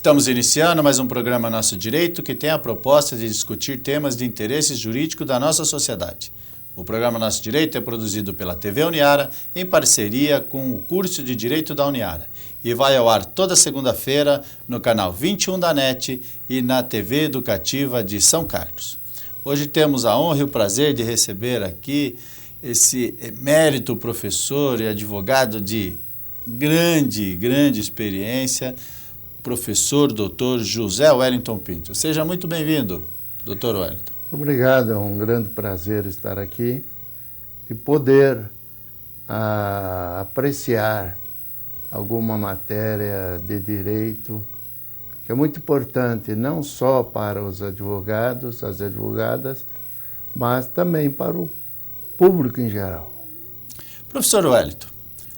Estamos iniciando mais um programa Nosso Direito, que tem a proposta de discutir temas de interesse jurídico da nossa sociedade. O programa Nosso Direito é produzido pela TV Uniara em parceria com o curso de Direito da Uniara e vai ao ar toda segunda-feira no canal 21 da NET e na TV Educativa de São Carlos. Hoje temos a honra e o prazer de receber aqui esse emérito professor e advogado de grande experiência, professor Dr. José Wellington Pinto. Seja muito bem-vindo, Dr. Wellington. Obrigado, é um grande prazer estar aqui e poder apreciar alguma matéria de direito que é muito importante, não só para os advogados, as advogadas, mas também para o público em geral. Professor Wellington,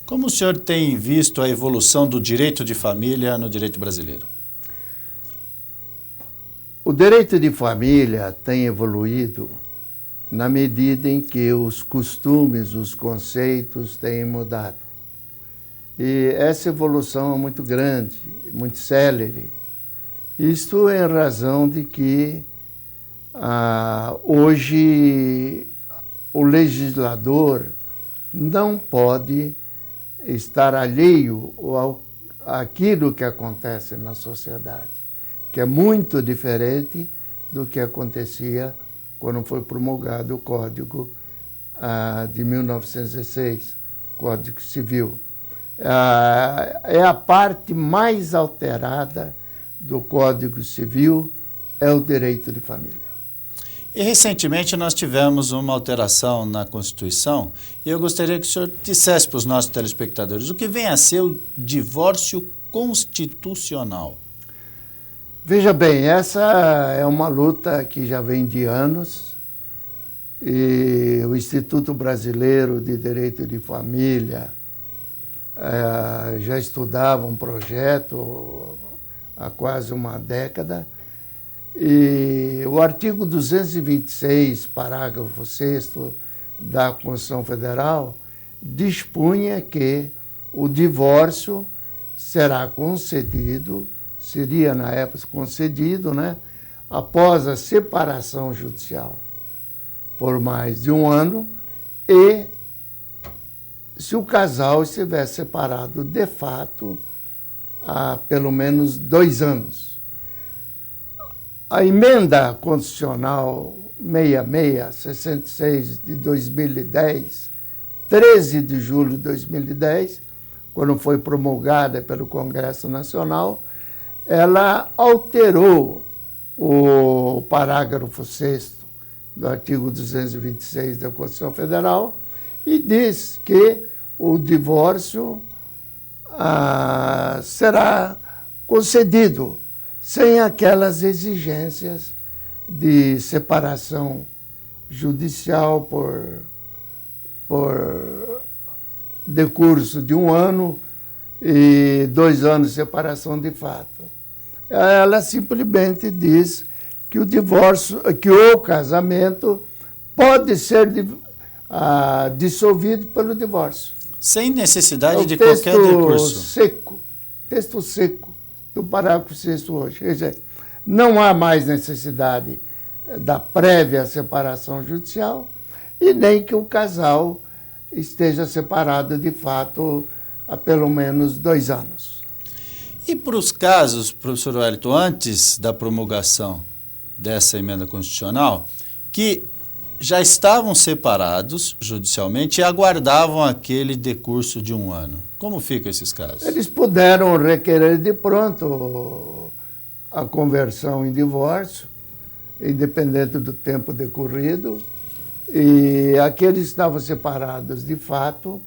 como o senhor tem visto a evolução do direito de família no direito brasileiro? O direito de família tem evoluído na medida em que os costumes, os conceitos têm mudado. E essa evolução é muito grande, muito célere. Isto em razão de que hoje o legislador não pode estar alheio àquilo que acontece na sociedade, que é muito diferente do que acontecia quando foi promulgado o Código de 1906, Código Civil. É a parte mais alterada do Código Civil, é o direito de família. E recentemente nós tivemos uma alteração na Constituição e eu gostaria que o senhor dissesse para os nossos telespectadores o que vem a ser o divórcio constitucional. Veja bem, essa é uma luta que já vem de anos e o Instituto Brasileiro de Direito de Família já estudava um projeto há quase uma década. E o artigo 226, parágrafo 6º da Constituição Federal, dispunha que o divórcio será concedido, seria na época concedido, né, após a separação judicial por mais de um ano e se o casal estiver separado de fato há pelo menos 2 anos. A emenda constitucional 66 de 2010, 13 de julho de 2010, quando foi promulgada pelo Congresso Nacional, ela alterou o parágrafo 6º do artigo 226 da Constituição Federal e diz que o divórcio será concedido sem aquelas exigências de separação judicial por decurso de 1 ano e 2 anos de separação de fato. Ela simplesmente diz que o divórcio, que o casamento pode ser dissolvido pelo divórcio. Sem necessidade de qualquer recurso. Texto seco do parágrafo 6º hoje. Quer dizer, não há mais necessidade da prévia separação judicial e nem que o casal esteja separado de fato há pelo menos 2 anos. E para os casos, professor Wellington, antes da promulgação dessa emenda constitucional, que já estavam separados judicialmente e aguardavam aquele decurso de 1 ano. Como ficam esses casos? Eles puderam requerer de pronto a conversão em divórcio, independente do tempo decorrido, e aqueles que estavam separados de fato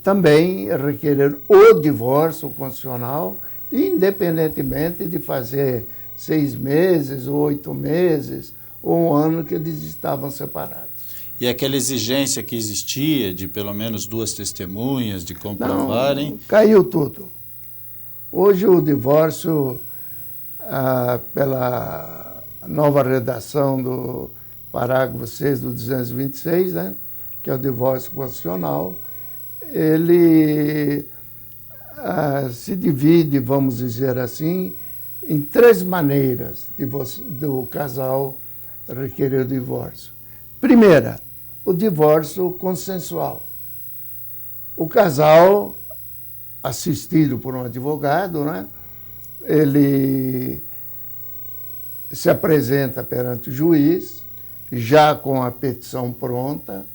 também requereram o divórcio constitucional, independentemente de fazer 6 meses ou 8 meses ou 1 ano que eles estavam separados. E aquela exigência que existia de pelo menos 2 testemunhas, de comprovarem... Não, caiu tudo. Hoje o divórcio, pela nova redação do parágrafo 6 do 226, né, que é o divórcio constitucional, ele se divide, vamos dizer assim, em 3 maneiras do casal requerer o divórcio. Primeira, o divórcio consensual. O casal, assistido por um advogado, né, ele se apresenta perante o juiz, já com a petição pronta,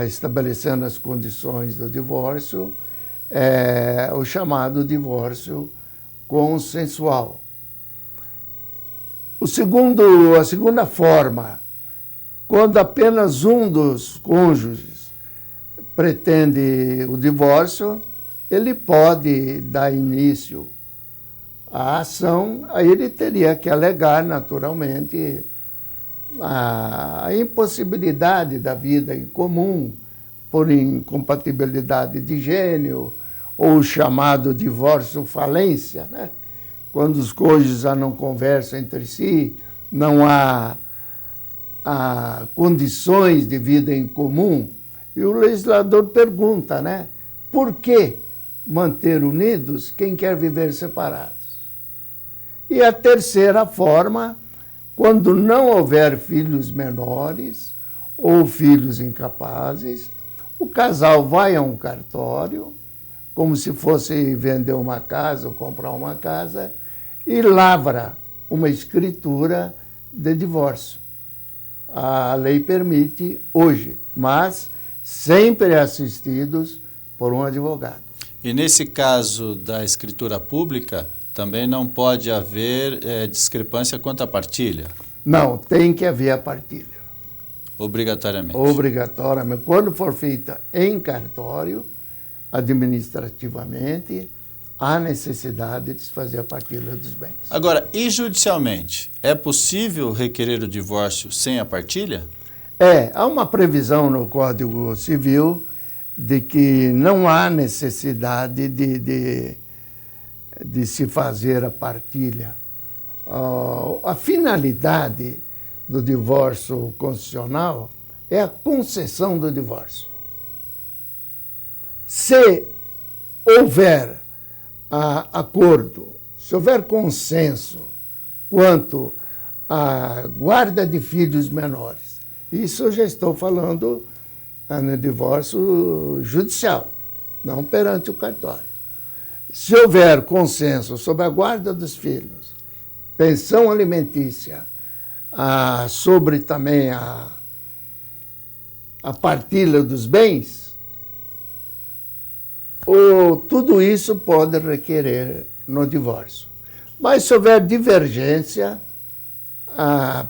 estabelecendo as condições do divórcio, o chamado divórcio consensual. A segunda forma, quando apenas um dos cônjuges pretende o divórcio, ele pode dar início à ação, aí ele teria que alegar, naturalmente, a impossibilidade da vida em comum, por incompatibilidade de gênero, ou o chamado divórcio falência, né? Quando os cônjuges já não conversam entre si, não há condições de vida em comum, e o legislador pergunta, né? Por que manter unidos quem quer viver separados? E a terceira forma, quando não houver filhos menores ou filhos incapazes, o casal vai a um cartório, como se fosse vender uma casa ou comprar uma casa, e lavra uma escritura de divórcio. A lei permite hoje, mas sempre assistidos por um advogado. E nesse caso da escritura pública, também não pode haver discrepância quanto à partilha? Não, tem que haver a partilha. Obrigatoriamente? Obrigatoriamente. Quando for feita em cartório, administrativamente, há necessidade de se fazer a partilha dos bens. Agora, e judicialmente? É possível requerer o divórcio sem a partilha? Há uma previsão no Código Civil de que não há necessidade de se fazer a partilha. A finalidade do divórcio constitucional é a concessão do divórcio. Se houver acordo, se houver consenso quanto à guarda de filhos menores, isso eu já estou falando no divórcio judicial, não perante o cartório. Se houver consenso sobre a guarda dos filhos, pensão alimentícia, sobre também a partilha dos bens, tudo isso pode requerer no divórcio. Mas se houver divergência,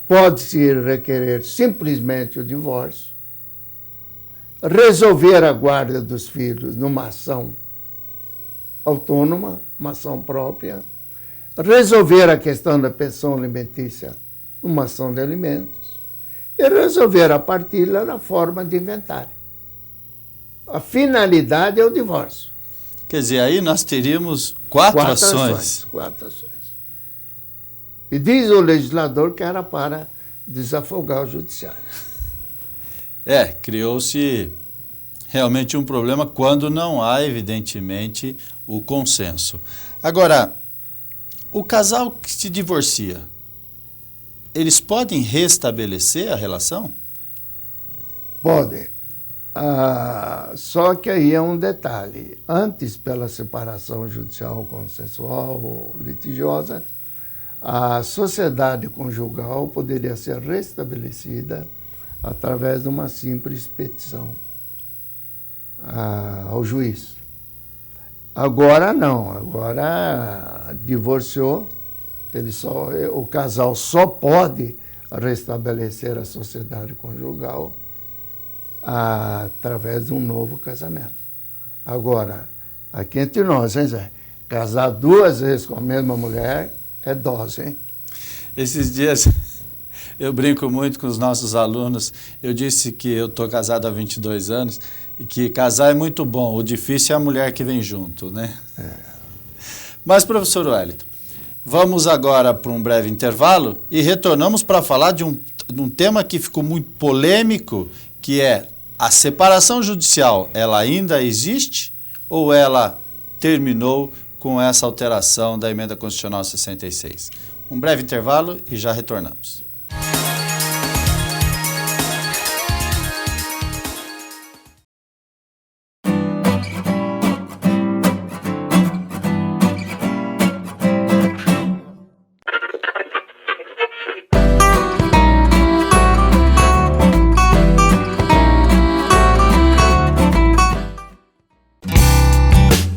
pode-se requerer simplesmente o divórcio, resolver a guarda dos filhos numa ação autônoma, uma ação própria, resolver a questão da pensão alimentícia numa ação de alimentos e resolver a partilha na forma de inventário. A finalidade é o divórcio. Quer dizer, aí nós teríamos quatro ações. Quatro ações. E diz o legislador que era para desafogar o judiciário. Criou-se realmente um problema quando não há, evidentemente, o consenso. Agora, o casal que se divorcia, eles podem restabelecer a relação? Podem. Só que aí é um detalhe. Antes, pela separação judicial, consensual ou litigiosa, a sociedade conjugal poderia ser restabelecida através de uma simples petição ao juiz. Agora não, agora divorciou, o casal só pode restabelecer a sociedade conjugal através de um novo casamento. Agora, aqui entre nós, hein, Zé? Casar 2 vezes com a mesma mulher é dose, hein? Esses dias eu brinco muito com os nossos alunos. Eu disse que eu estou casado há 22 anos e que casar é muito bom. O difícil é a mulher que vem junto, né? Mas, professor Wellington, vamos agora para um breve intervalo e retornamos para falar de um tema que ficou muito polêmico, que é a separação judicial. Ela ainda existe ou ela terminou com essa alteração da Emenda Constitucional 66. Um breve intervalo e já retornamos.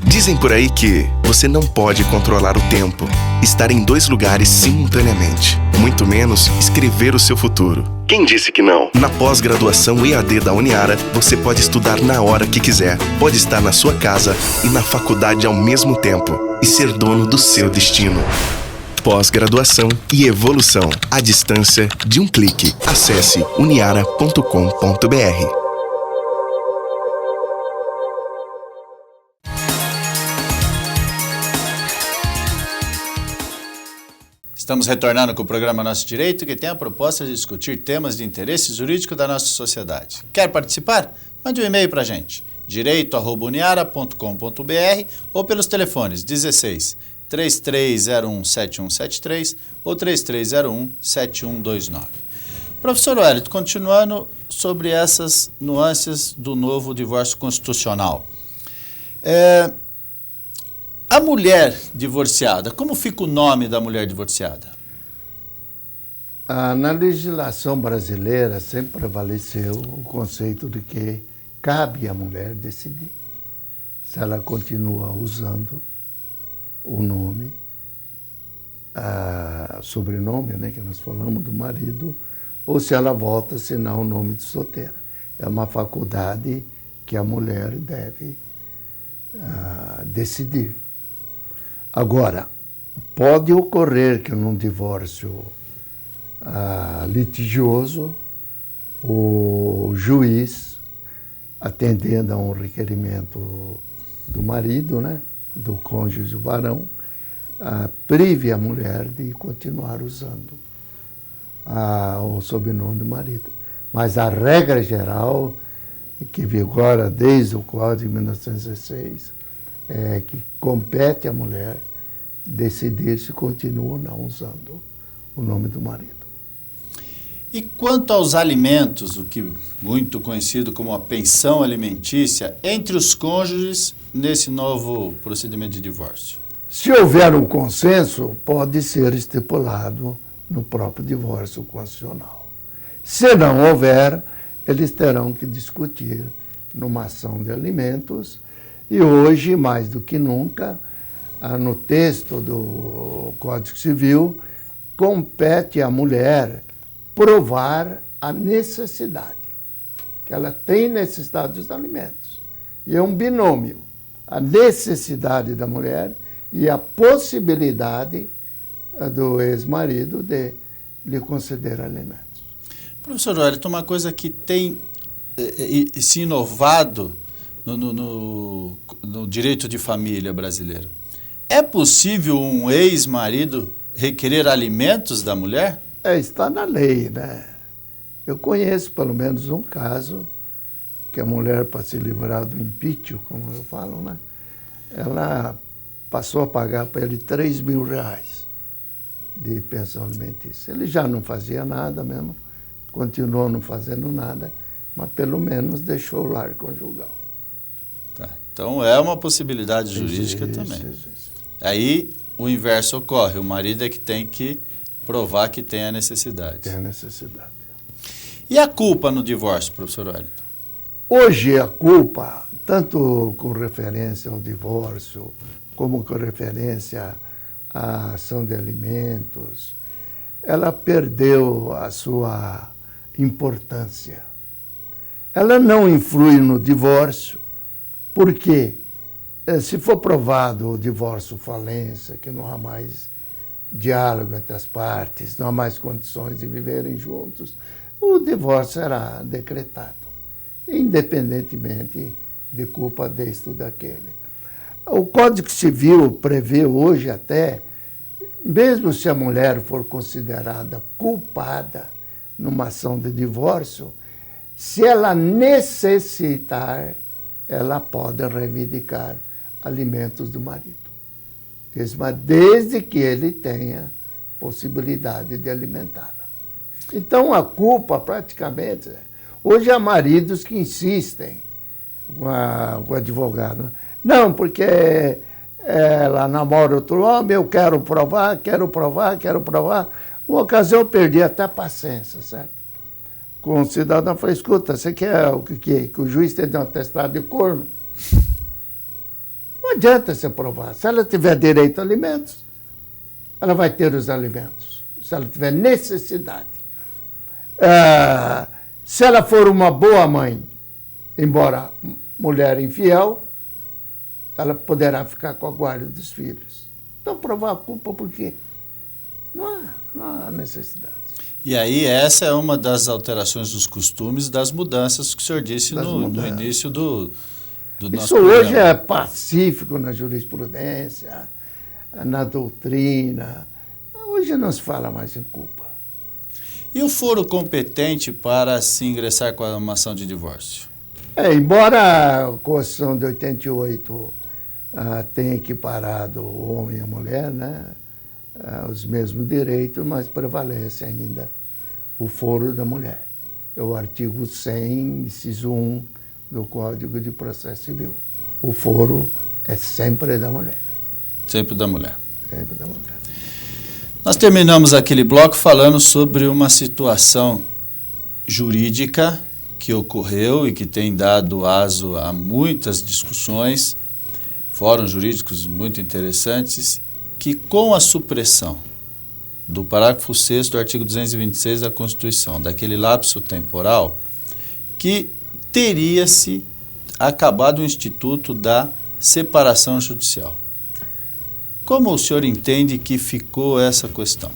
Dizem por aí que você não pode controlar o tempo, estar em 2 lugares simultaneamente, muito menos escrever o seu futuro. Quem disse que não? Na pós-graduação EAD da Uniara, você pode estudar na hora que quiser, pode estar na sua casa e na faculdade ao mesmo tempo e ser dono do seu destino. Pós-graduação e evolução, à distância de um clique. Acesse uniara.com.br. Estamos retornando com o programa Nosso Direito, que tem a proposta de discutir temas de interesse jurídico da nossa sociedade. Quer participar? Mande um e-mail para a gente, direito@uniara.com.br ou pelos telefones 16 3301 7173 ou 3301 7129. Professor Wellington, continuando sobre essas nuances do novo divórcio constitucional. A mulher divorciada, como fica o nome da mulher divorciada? Na legislação brasileira sempre prevaleceu o conceito de que cabe à mulher decidir se ela continua usando o nome, sobrenome, né, que nós falamos do marido, ou se ela volta a assinar o nome de solteira. É uma faculdade que a mulher deve decidir. Agora, pode ocorrer que num divórcio litigioso, o juiz, atendendo a um requerimento do marido, né, do cônjuge varão, prive a mulher de continuar usando o sobrenome do marido. Mas a regra geral, que vigora desde o Código de 1916, é que compete à mulher decidir se continua ou não usando o nome do marido. E quanto aos alimentos, o que muito conhecido como a pensão alimentícia, entre os cônjuges nesse novo procedimento de divórcio? Se houver um consenso, pode ser estipulado no próprio divórcio constitucional. Se não houver, eles terão que discutir numa ação de alimentos. E hoje, mais do que nunca, no texto do Código Civil, compete à mulher provar a necessidade, que ela tem necessidade dos alimentos. E é um binômio, a necessidade da mulher e a possibilidade do ex-marido de lhe conceder alimentos. Professor Wellington, uma coisa que tem se inovado no direito de família brasileiro. É possível um ex-marido requerer alimentos da mulher? Está na lei, né? Eu conheço pelo menos um caso que a mulher, para se livrar do impítio, como eu falo, né? Ela passou a pagar para ele R$3.000 de pensão alimentícia. Ele já não fazia nada mesmo, continuou não fazendo nada, mas pelo menos deixou o lar conjugal. Tá. Então é uma possibilidade jurídica também. Aí o inverso ocorre, o marido é que tem que provar que tem a necessidade. Tem a necessidade. E a culpa no divórcio, professor Wellington? Hoje a culpa, tanto com referência ao divórcio, como com referência à ação de alimentos, ela perdeu a sua importância. Ela não influi no divórcio, porque se for provado o divórcio falência, que não há mais diálogo entre as partes, não há mais condições de viverem juntos, o divórcio será decretado, independentemente de culpa deste ou daquele. O Código Civil prevê hoje até, mesmo se a mulher for considerada culpada numa ação de divórcio, se ela necessitar, ela pode reivindicar alimentos do marido. mas desde que ele tenha possibilidade de alimentá-la. Então, a culpa, praticamente, hoje há maridos que insistem com o advogado. Não, porque ela namora outro homem, eu quero provar. Uma ocasião eu perdi até a paciência, certo? Com o cidadão, eu falei, escuta, você quer o que? Que o juiz te dê um atestado de corno? Não adianta você provar. Se ela tiver direito a alimentos, ela vai ter os alimentos. Se ela tiver necessidade. Se ela for uma boa mãe, embora mulher infiel, ela poderá ficar com a guarda dos filhos. Então, provar a culpa por quê? Não há necessidade. E aí, essa é uma das alterações dos costumes, das mudanças que o senhor disse no início do nosso Isso programa. hoje é pacífico na jurisprudência, na doutrina. Hoje não se fala mais em culpa. E o foro competente para se ingressar com uma ação de divórcio? Embora a Constituição de 88 tenha equiparado o homem e a mulher, né, os mesmos direitos, mas prevalece ainda o foro da mulher. É o artigo 100, inciso 1 do Código de Processo Civil. O foro é sempre da mulher. Sempre da mulher. Sempre da mulher. Nós terminamos aquele bloco falando sobre uma situação jurídica que ocorreu e que tem dado aso a muitas discussões, fóruns jurídicos muito interessantes, que com a supressão do parágrafo 6º do artigo 226 da Constituição, daquele lapso temporal, que teria-se acabado o instituto da separação judicial. Como o senhor entende que ficou essa questão?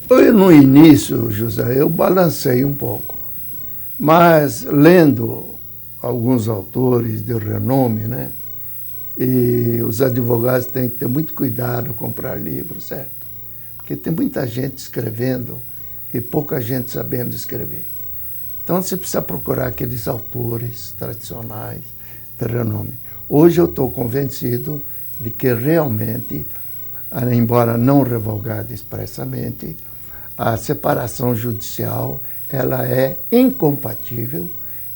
No início, José, eu balancei um pouco, mas lendo alguns autores de renome, né, e os advogados têm que ter muito cuidado ao comprar livros, certo? Porque tem muita gente escrevendo e pouca gente sabendo escrever. Então você precisa procurar aqueles autores tradicionais de renome. Hoje eu estou convencido de que realmente, embora não revogada expressamente, a separação judicial ela é incompatível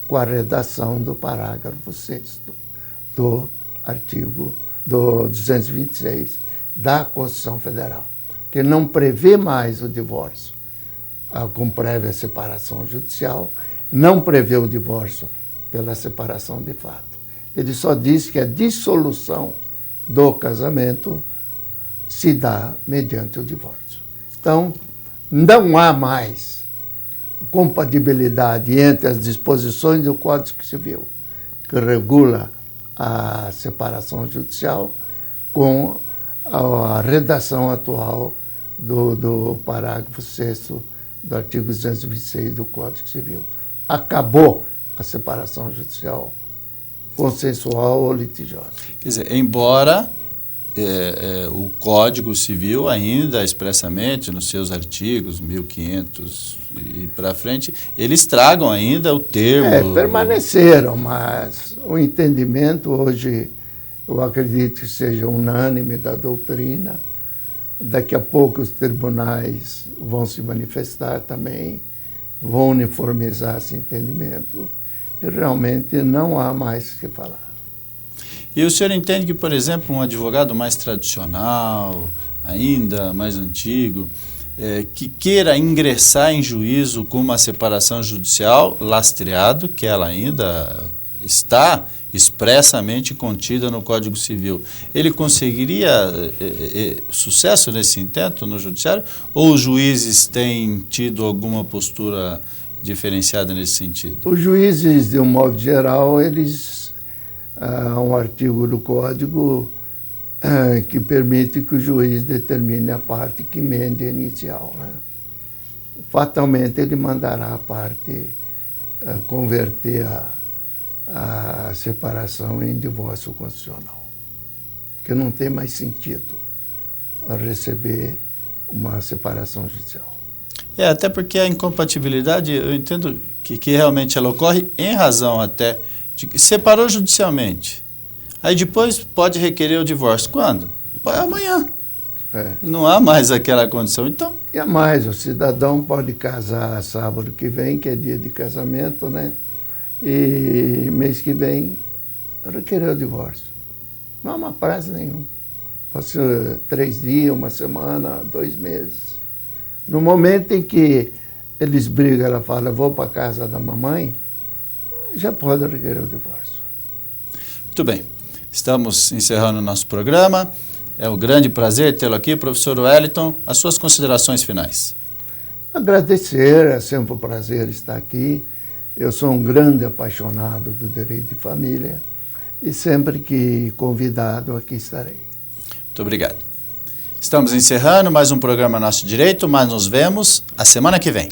com a redação do parágrafo 6º do artigo do 226 da Constituição Federal, que não prevê mais o divórcio com prévia separação judicial, não prevê o divórcio pela separação de fato. Ele só diz que a dissolução do casamento se dá mediante o divórcio. Então, não há mais compatibilidade entre as disposições do Código Civil, que regula a separação judicial, com a redação atual do parágrafo 6º do artigo 226 do Código Civil. Acabou a separação judicial consensual ou litigiosa. Quer dizer, embora o Código Civil ainda expressamente nos seus artigos 1500 e para frente, eles tragam ainda o termo... permaneceram, mas o entendimento hoje, eu acredito que seja unânime da doutrina. Daqui a pouco os tribunais vão se manifestar também, vão uniformizar esse entendimento e realmente não há mais o que falar. E o senhor entende que, por exemplo, um advogado mais tradicional, ainda mais antigo, que queira ingressar em juízo com uma separação judicial lastreado, que ela ainda está expressamente contida no Código Civil, ele conseguiria sucesso nesse intento no judiciário? Ou os juízes têm tido alguma postura diferenciada nesse sentido? Os juízes, de um modo geral, eles... há um artigo do Código que permite que o juiz determine a parte que emende a inicial, né? Fatalmente, ele mandará a parte converter a separação em divórcio constitucional, porque não tem mais sentido receber uma separação judicial. Até porque a incompatibilidade, eu entendo que realmente ela ocorre em razão até de que separou judicialmente. Aí depois pode requerer o divórcio. Quando? Amanhã. Não há mais aquela condição, então... E a mais, o cidadão pode casar sábado que vem, que é dia de casamento, né? E mês que vem requerer o divórcio. Não há uma prazo nenhum. Pode ser 3 dias, 1 semana, 2 meses. No momento em que eles brigam, ela fala, vou para a casa da mamãe, já pode requerer o divórcio. Muito bem. Estamos encerrando o nosso programa. É um grande prazer tê-lo aqui, professor Wellington. As suas considerações finais. Agradecer, é sempre um prazer estar aqui. Eu sou um grande apaixonado do direito de família e sempre que convidado aqui estarei. Muito obrigado. Estamos encerrando mais um programa Nosso Direito, mas nos vemos a semana que vem.